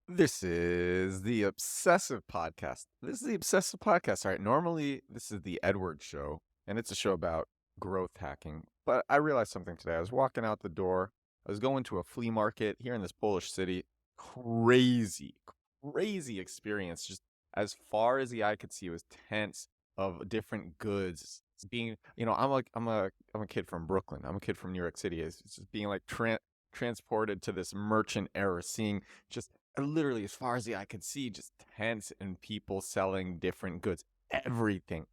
This is the Obsessive Podcast. This is the Obsessive Podcast. All right. Normally, this is the Edward Show, and it's a show about growth hacking. But I realized something today. I was walking out the door. I was going to a flea market here in this Polish city. Crazy, crazy experience. Just as far as the eye could see, it was tents of different goods. It's being, I'm a kid from Brooklyn. I'm a kid from New York City. It's just being like transported to this merchant era, seeing just literally as far as the eye could see, just tents and people selling different goods. Everything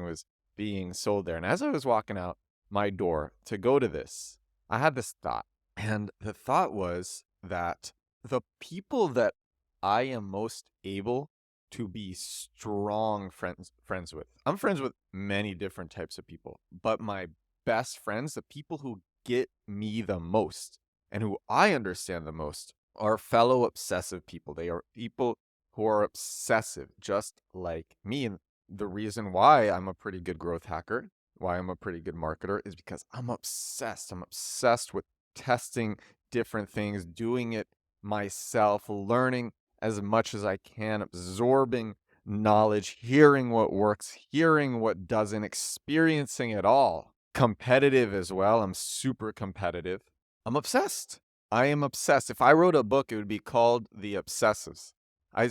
was being sold there. And as I was walking out my door to go to this, I had this thought. And the thought was that the people that I am most able to be strong friends with. I'm friends with many different types of people, but my best friends, the people who get me the most and who I understand the most, are fellow obsessive people. They are people who are obsessive, just like me. And the reason why I'm a pretty good growth hacker, why I'm a pretty good marketer, is because I'm obsessed. I'm obsessed with testing different things, doing it myself, learning as much as I can, absorbing knowledge, hearing what works, hearing what doesn't, experiencing it all. Competitive as well. I'm super competitive. I'm obsessed. I am obsessed. If I wrote a book, it would be called The Obsessives. I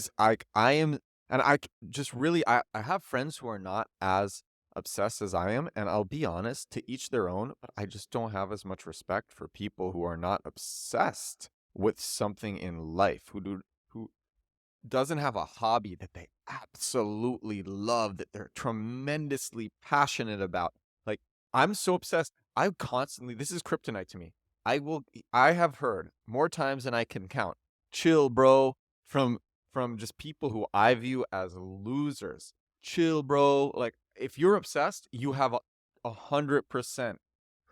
am, and just really, I have friends who are not as obsessed as I am, and I'll be honest, to each their own, but I just don't have as much respect for people who are not obsessed with something in life, who doesn't have a hobby that they absolutely love, that they're tremendously passionate about. Like, I'm so obsessed. This is kryptonite to me. I have heard more times than I can count. Chill, bro, from just people who I view as losers. Chill, bro. Like, if you're obsessed, you have 100%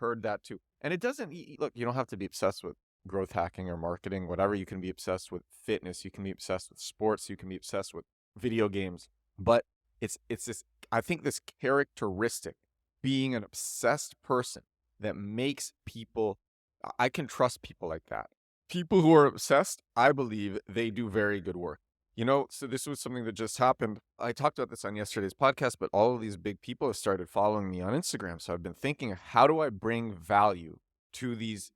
heard that too. And it doesn't look, you don't have to be obsessed with growth hacking or marketing, whatever. You can be obsessed with fitness, you can be obsessed with sports, you can be obsessed with video games. But it's this, I think, this characteristic, being an obsessed person, that makes people, I can trust people like that. People who are obsessed, I believe they do very good work. So this was something that just happened. I talked about this on yesterday's podcast, but all of these big people have started following me on Instagram. So I've been thinking, how do I bring value to these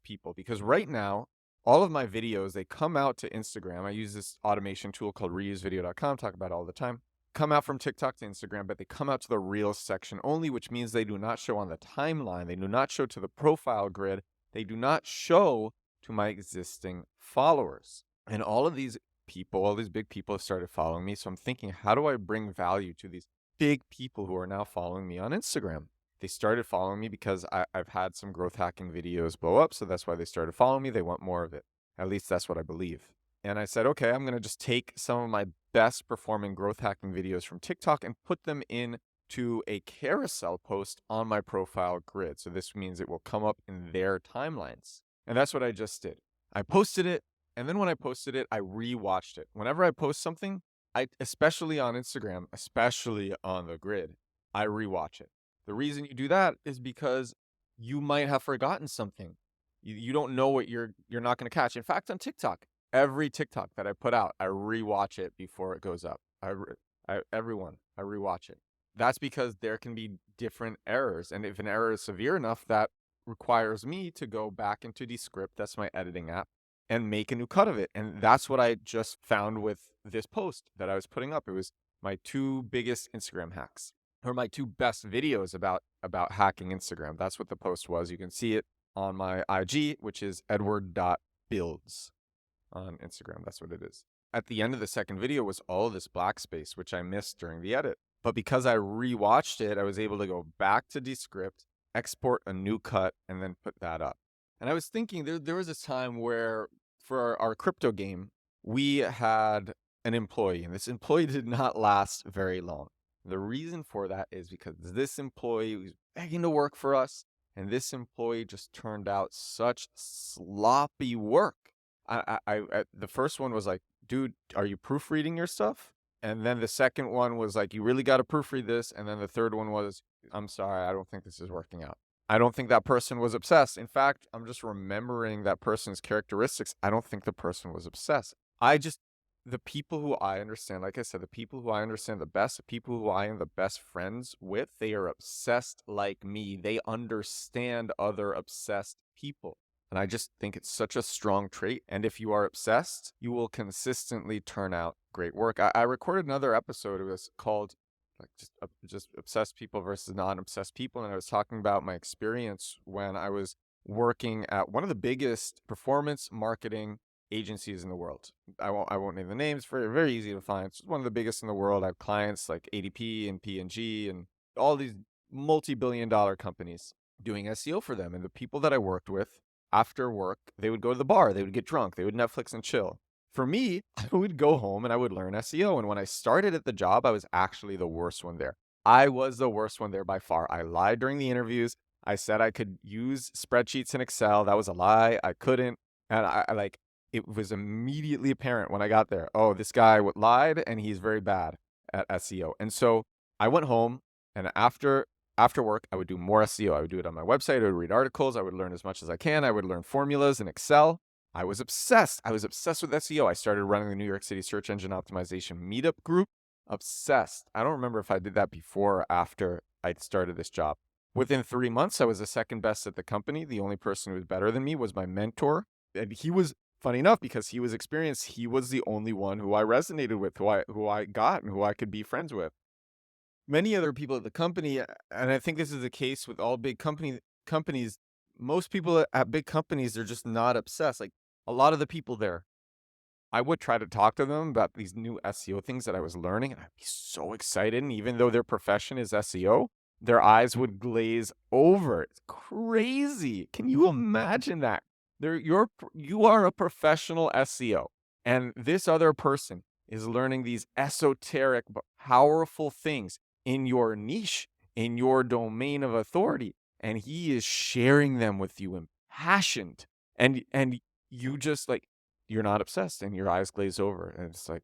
people? Because right now, all of my videos, they come out to Instagram. I use this automation tool called reusevideo.com, talk about it all the time. Come out from TikTok to Instagram, but they come out to the Reels section only, which means they do not show on the timeline. They do not show to the profile grid. They do not show to my existing followers. And all of these people, all these big people have started following me. So I'm thinking, how do I bring value to these big people who are now following me on Instagram? They started following me because I've had some growth hacking videos blow up. So that's why they started following me. They want more of it. At least that's what I believe. And I said, okay, I'm going to just take some of my best performing growth hacking videos from TikTok and put them in to a carousel post on my profile grid. So this means it will come up in their timelines. And that's what I just did. I posted it. And then when I posted it, I rewatched it. Whenever I post something, especially on Instagram, especially on the grid, I rewatch it. The reason you do that is because you might have forgotten something. You don't know what you're not going to catch. In fact, on TikTok, every TikTok that I put out, I rewatch it before it goes up. I rewatch it. That's because there can be different errors. And if an error is severe enough, that requires me to go back into Descript, that's my editing app, and make a new cut of it. And that's what I just found with this post that I was putting up. It was my two biggest Instagram hacks, or my two best videos about hacking Instagram. That's what the post was. You can see it on my IG, which is edward.builds on Instagram. That's what it is. At the end of the second video was all this black space, which I missed during the edit. But because I rewatched it, I was able to go back to Descript, export a new cut, and then put that up. And I was thinking, there was this time where for our crypto game, we had an employee, and this employee did not last very long. The reason for that is because this employee was begging to work for us, and this employee just turned out such sloppy work. The first one was like, dude, are you proofreading your stuff? And then the second one was like, you really got to proofread this. And then the third one was, I'm sorry, I don't think this is working out. I don't think that person was obsessed. In fact, I'm just remembering that person's characteristics. I don't think the person was obsessed. I just the people who I understand, like I said, the people who I understand the best, the people who I am the best friends with, they are obsessed like me. They understand other obsessed people. And I just think it's such a strong trait. And if you are obsessed, you will consistently turn out great work. I recorded another episode. It was called like just obsessed people versus non-obsessed people. And I was talking about my experience when I was working at one of the biggest performance marketing agencies in the world. I won't name the names. Very very easy to find. It's one of the biggest in the world. I have clients like ADP and P&G and all these multi-billion-dollar companies doing SEO for them. And the people that I worked with after work, they would go to the bar, they would get drunk, they would Netflix and chill. For me, I would go home and I would learn SEO. And when I started at the job, I was actually the worst one there. I was the worst one there by far. I lied during the interviews. I said I could use spreadsheets in Excel. That was a lie. I couldn't. And I like it was immediately apparent when I got there. Oh, this guy lied and he's very bad at SEO. And so I went home and after work, I would do more SEO. I would do it on my website. I would read articles. I would learn as much as I can. I would learn formulas in Excel. I was obsessed. I was obsessed with SEO. I started running the New York City Search Engine Optimization Meetup group. Obsessed. I don't remember if I did that before or after I started this job. Within 3 months, I was the second best at the company. The only person who was better than me was my mentor. And he was, funny enough, because he was experienced, he was the only one who I resonated with, who I got and who I could be friends with. Many other people at the company, and I think this is the case with all big companies, most people at big companies, they're just not obsessed. Like a lot of the people there, I would try to talk to them about these new SEO things that I was learning, and I'd be so excited. And even though their profession is SEO, their eyes would glaze over. It's crazy. Can you imagine that? You are a professional SEO, and this other person is learning these esoteric but powerful things in your niche, in your domain of authority, and he is sharing them with you impassioned. And you just like you're not obsessed and your eyes glaze over. And it's like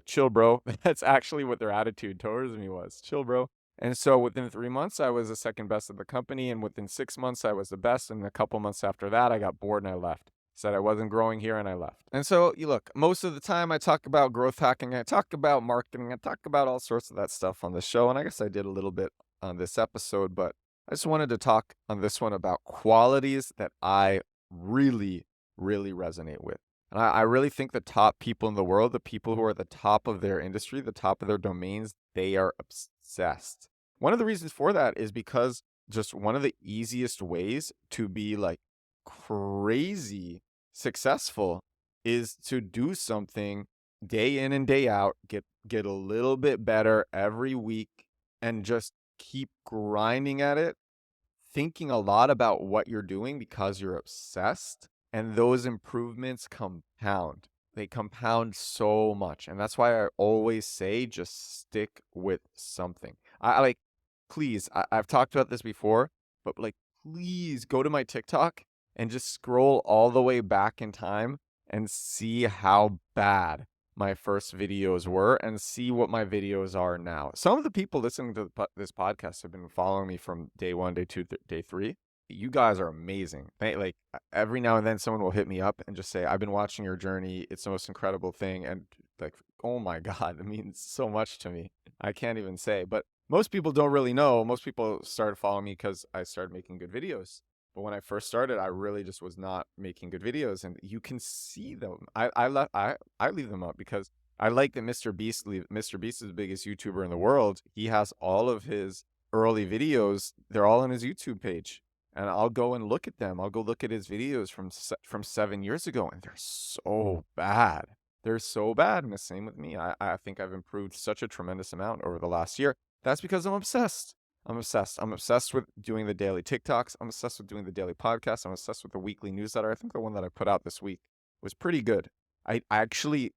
chill, bro. That's actually what their attitude towards me was. Chill, bro. And so within 3 months, I was the second best at the company. And within 6 months, I was the best. And a couple months after that, I got bored and I left. Said I wasn't growing here and I left. And so you look, most of the time I talk about growth hacking, I talk about marketing, I talk about all sorts of that stuff on the show. And I guess I did a little bit on this episode, but I just wanted to talk on this one about qualities that I really, really resonate with. And I really think the top people in the world, the people who are at the top of their industry, the top of their domains, they are obsessed. One of the reasons for that is because just one of the easiest ways to be like crazy successful is to do something day in and day out, get a little bit better every week and just keep grinding at it, thinking a lot about what you're doing because you're obsessed, and those improvements compound. They compound so much. And that's why I always say just stick with something. I like, please, I've talked about this before, but like, please go to my TikTok and just scroll all the way back in time and see how bad my first videos were and see what my videos are now. Some of the people listening to this podcast have been following me from day 1, day 2, day 3. You guys are amazing. Like every now and then someone will hit me up and just say, I've been watching your journey. It's the most incredible thing. And like, oh my God, it means so much to me. I can't even say, but most people don't really know. Most people started following me because I started making good videos. But when I first started, I really just was not making good videos, and you can see them. I leave them up because I like that Mr. Beast is the biggest YouTuber in the world. He has all of his early videos. They're all on his YouTube page, and I'll go and look at them. I'll go look at his videos from 7 years ago, and they're so bad. They're so bad, and the same with me. I think I've improved such a tremendous amount over the last year. That's because I'm obsessed. I'm obsessed. I'm obsessed with doing the daily TikToks. I'm obsessed with doing the daily podcast. I'm obsessed with the weekly newsletter. I think the one that I put out this week was pretty good. I actually,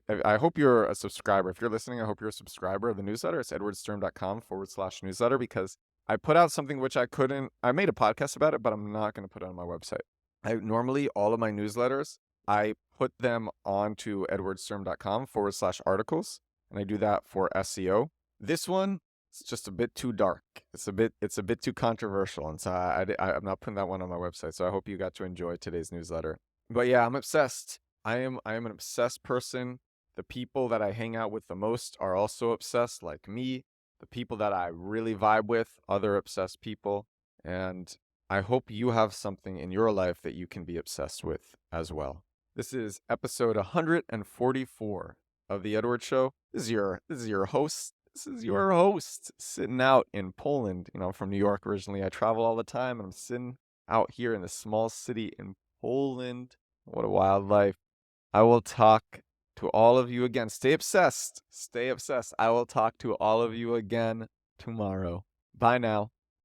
I hope you're a subscriber. If you're listening, I hope you're a subscriber of the newsletter. It's edwardsturm.com/newsletter because I put out something which I made a podcast about it, but I'm not going to put it on my website. Normally all of my newsletters, I put them onto edwardsturm.com/articles, and I do that for SEO. This one, it's just a bit too dark. It's a bit too controversial. And so I'm not putting that one on my website. So I hope you got to enjoy today's newsletter. But yeah, I'm obsessed. I am an obsessed person. The people that I hang out with the most are also obsessed like me. The people that I really vibe with, other obsessed people. And I hope you have something in your life that you can be obsessed with as well. This is episode 144 of the Edward Show. This is your host. This is your host sitting out in Poland. I'm from New York originally. I travel all the time and I'm sitting out here in this small city in Poland. What a wild life. I will talk to all of you again. Stay obsessed. Stay obsessed. I will talk to all of you again tomorrow. Bye now.